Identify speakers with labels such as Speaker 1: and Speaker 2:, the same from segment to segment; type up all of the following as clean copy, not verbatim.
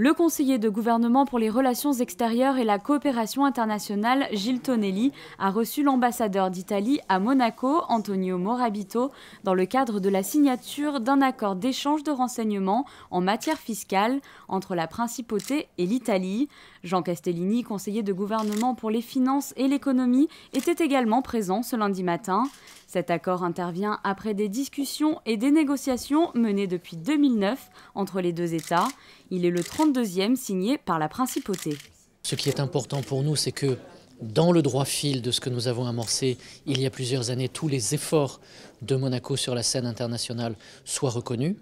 Speaker 1: Le conseiller de gouvernement pour les relations extérieures et la coopération internationale, Gilles Tonelli, a reçu l'ambassadeur d'Italie à Monaco, Antonio Morabito, dans le cadre de la signature d'un accord d'échange de renseignements en matière fiscale entre la Principauté et l'Italie. Jean Castellini, conseiller de gouvernement pour les finances et l'économie, était également présent ce lundi matin. Cet accord intervient après des discussions et des négociations menées depuis 2009 entre les deux États. Il est le 32e signé par la Principauté.
Speaker 2: Ce qui est important pour nous, c'est que dans le droit fil de ce que nous avons amorcé il y a plusieurs années, tous les efforts de Monaco sur la scène internationale soient reconnus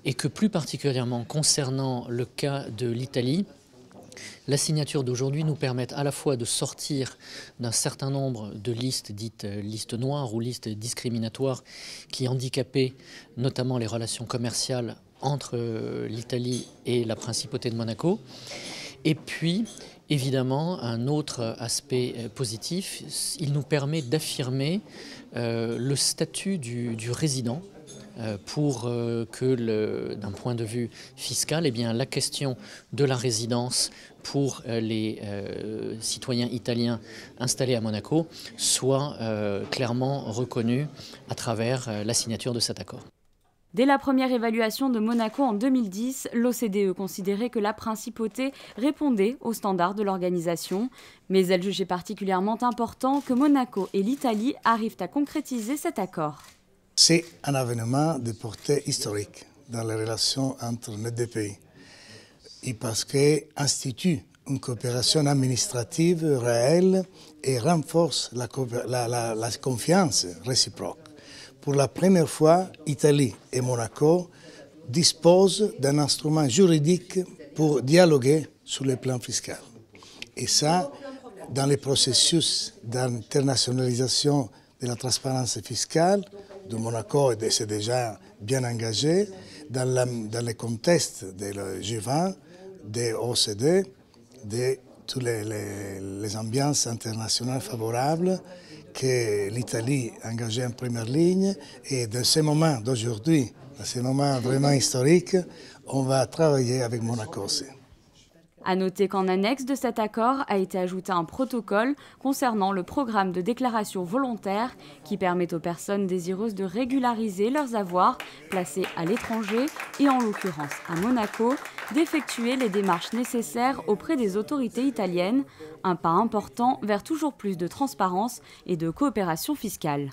Speaker 2: et que plus particulièrement concernant le cas de l'Italie, la signature d'aujourd'hui nous permet à la fois de sortir d'un certain nombre de listes dites listes noires ou listes discriminatoires qui handicapaient notamment les relations commerciales entre l'Italie et la Principauté de Monaco. Et puis, évidemment, un autre aspect positif, il nous permet d'affirmer le statut du résident pour que, d'un point de vue fiscal, eh bien, la question de la résidence pour les citoyens italiens installés à Monaco soit clairement reconnue à travers la signature de cet accord.
Speaker 1: Dès la première évaluation de Monaco en 2010, l'OCDE considérait que la principauté répondait aux standards de l'organisation, mais elle jugeait particulièrement important que Monaco et l'Italie arrivent à concrétiser cet accord.
Speaker 3: C'est un événement de portée historique dans les relations entre les deux pays, et parce qu'il institue une coopération administrative réelle et renforce la confiance réciproque. Pour la première fois, Italie et Monaco disposent d'un instrument juridique pour dialoguer sur le plan fiscal. Et ça, dans les processus d'internationalisation de la transparence fiscale, de Monaco c'est déjà bien engagé, dans le contexte de la G20, de l'OCDE, de toutes les ambiances internationales favorables que l'Italie a engagé en première ligne. Et dans ce moment d'aujourd'hui, dans ce moment vraiment historique, on va travailler avec Monaco aussi.
Speaker 1: À noter qu'en annexe de cet accord a été ajouté un protocole concernant le programme de déclaration volontaire qui permet aux personnes désireuses de régulariser leurs avoirs placés à l'étranger et en l'occurrence à Monaco, d'effectuer les démarches nécessaires auprès des autorités italiennes, un pas important vers toujours plus de transparence et de coopération fiscale.